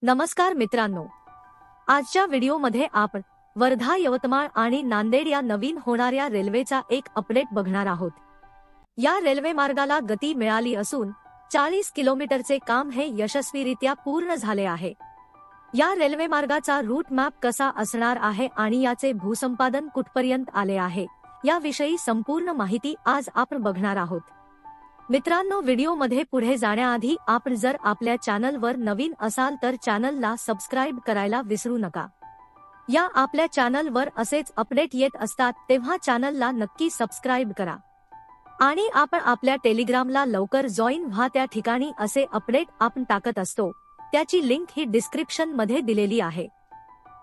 नमस्कार मित्रांनो, आजच्या व्हिडिओमध्ये आपण वर्धा, यवतमाळ आणि नांदेड या नवीन होणाऱ्या रेल्वेचा एक अपडेट बघणार आहोत। या रेल्वे मार्गाला गती मिळाली असून 40 किलोमीटरचे काम हे यशस्वीरित्या पूर्ण झाले आहे। या रेल्वे मार्गाचा रूट मॅप कसा असणार आहे आणि याचे भूसंपादन कुठपर्यंत आले आहे याविषयी संपूर्ण माहिती आज आपण बघणार आहोत। मित्रांनो, व्हिडिओमध्ये पुढे जाण्याआधी आपण जर आपल्या चॅनलवर नवीन असाल तर चॅनलला सबस्क्राइब करायला विसरू नका। या आपल्या चॅनलवर असेच अपडेट येत असतात तेव्हा चॅनलला नक्की सबस्क्राइब करा आणि आपण आपल्या टेलिग्रामला लवकर जॉईन व्हा। त्या ठिकाणी असे अपडेट आपण टाकत असतो, त्याची लिंक ही डिस्क्रिप्शन मध्ये दिलेली आहे।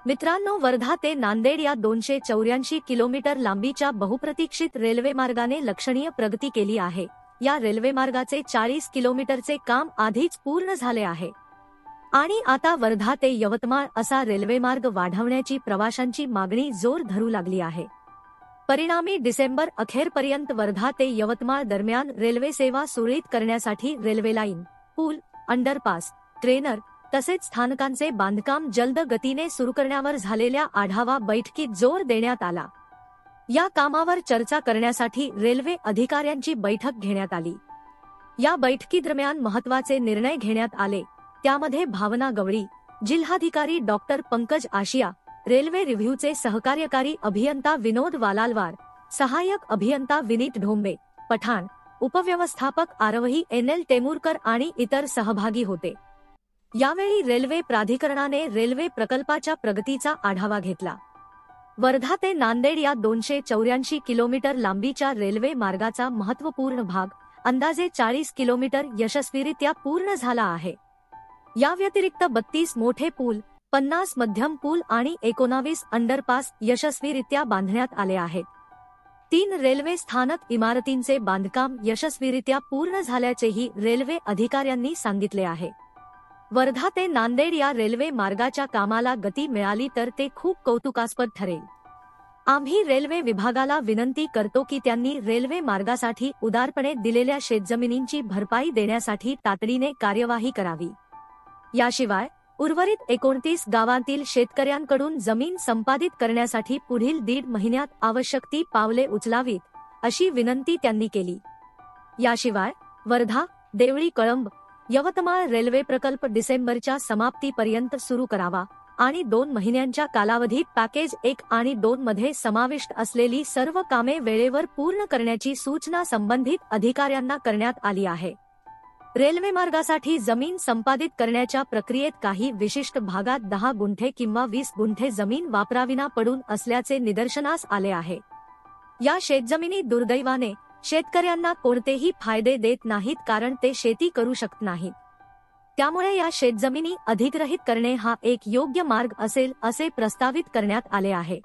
मित्रांनो, वर्धा ते नांदेड या 284 किलोमीटर लांबीच्या बहुप्रतीक्षित रेल्वे मार्गाने लक्षणीय प्रगती केली आहे। या रेल्वे मार्गाचे 40 किलोमीटरचे काम आधीच पूर्ण झाले आहे आणि आता वर्धा ते यवतमाळ असा रेल्वे मार्ग वाढवण्याची प्रवाशांची मागणी जोर धरू लागली आहे। परिणामी डिसेंबर अखेरपर्यंत वर्धा ते यवतमाळ दरम्यान रेल्वे सेवा सुरळीत करण्यासाठी रेल्वे लाईन, पूल, अंडरपास, ट्रेनर तसेच स्थानकांचे बांधकाम जलद गतीने सुरू करण्यावर झालेल्या आढावा बैठकीत जोर देण्यात आला। या कामावर चर्चा करण्यासाठी रेल्वे अधिकाऱ्यांची बैठक घेण्यात आली। या बैठकीदरम्यान महत्त्वाचे निर्णय घेण्यात आले, त्यामध्ये भावना गवळी, जिल्हाधिकारी डॉक्टर पंकज आशिया, रेल्वे रिव्ह्यूचे सहकार्यकारी अभियंता विनोद वालालवार, सहाय्यक अभियंता विनीत ढोंबे, पठाण, उपव्यवस्थापक आरवही NL टेमुरकर आणि इतर सहभागी होते। यावेळी रेल्वे प्राधिकरणाने रेल्वे प्रकल्पाच्या प्रगतीचा आढावा घेतला। वर्धा ते नांदेड या 284 किलोमीटर लांबीच्या रेल्वे मार्गाचा महत्त्वपूर्ण भाग, अंदाजे 40 किलोमीटर यशस्वीरित्या पूर्ण झाला आहे। या व्यतिरिक्त 32 मोठे पूल, 50 मध्यम पूल आणि 19 अंडरपास यशस्वीरित्या बांधण्यात आले आहेत। 3 रेल्वे स्थानक इमारतींचे बांधकाम यशस्वीरित्या पूर्ण झाल्याचेही रेल्वे अधिकाऱ्यांनी सांगितले आहे। वर्धा ते नांदेड या रेल्वे मार्गाच्या कामाला गती मिळाली तर ते खूप कौतुकास्पद ठरेल। आम्ही रेल्वे विभागाला विनंती करतो की त्यांनी रेल्वे मार्गासाठी उदारपणे दिलेल्या शेतजमिनींची भरपाई देण्यासाठी तातडीने कार्यवाही करावी। याशिवाय उर्वरित 29 गावांतील शेतकऱ्यांकडून जमीन संपादित करण्यासाठी पुढील 1.5 महिन्यात आवश्यक ती पावले उचलावीत, अशी विनंती त्यांनी केली। याशिवाय वर्धा, देवळी, कळंब, यवतमाळ रेल्वे प्रकल्प डिसेंबरच्या समाप्तीपर्यंत सुरू करावा आणि 2 महिन्यांच्या कालावधीत पॅकेज 1 आणि 2 मध्ये समाविष्ट असलेली सर्व कामे वेळेवर पूर्ण करण्याची सूचना संबंधित अधिकाऱ्यांना करण्यात आली आहे। रेल्वे मार्गासाठी जमीन संपादित करण्याच्या प्रक्रियेत काही विशिष्ट भागात 10 गुंठे किंवा 20 गुंठे जमीन वापराविना पडून असल्याचे निदर्शनास आले आहे। या शेतजमिनी दुर्दैवाने शेतकऱ्यांना कोणतेही फायदे देत नाहीत, कारण ते शेती करू शकत नाहीत। त्यामुळे या शेतजमिनी अधिग्रहित करणे हा एक योग्य मार्ग असेल असे प्रस्तावित करण्यात आले आहे।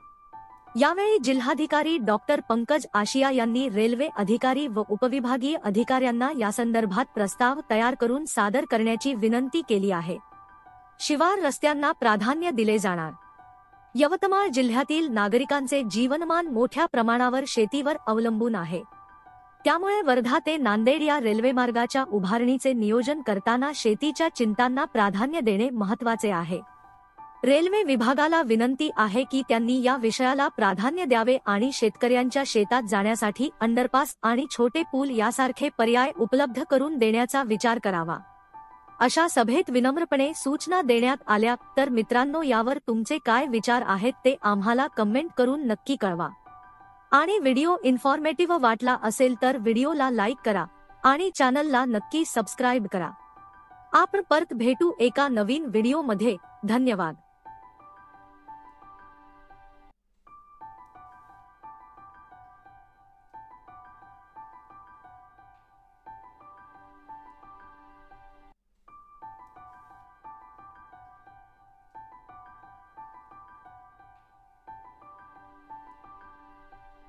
यावेळी जिल्हाधिकारी डॉक्टर पंकज आशिया यांनी रेल्वे अधिकारी व उपविभागीय अधिकाऱ्यांना यासंदर्भात प्रस्ताव तयार करून सादर करण्याची विनंती केली आहे। शिवार रस्त्यांना प्राधान्य दिले जाणार। यवतमाळ जिल्ह्यातील नागरिकांचे जीवनमान मोठ्या प्रमाणावर शेतीवर अवलंबून आहे। त्यामुळे वर्धा ते नांदेड या रेल्वे मार्गाच्या उभारणीचे नियोजन करताना शेतीच्या चिंतांना प्राधान्य देणे महत्त्वाचे आहे। रेल्वे विभागाला विनंती आहे की त्यांनी या विषयाला प्राधान्य द्यावे आणि शेतकऱ्यांच्या शेतात जाण्यासाठी अंडरपास आणि छोटे पूल यासारखे पर्याय उपलब्ध करून देण्याचा विचार करावा, अशा सभेत विनम्रपणे सूचना देण्यात आल्या। तर मित्रांनो, यावर तुमचे काय विचार आहेत ते आम्हाला कमेंट करून नक्की कळवा आणि व्हिडिओ इन्फॉर्मेटिव्ह वाटला असेल तर व्हिडिओला लाईक करा आणि चॅनलला नक्की सबस्क्राइब करा। आपण परत भेटू एका नवीन व्हिडिओमध्ये। धन्यवाद।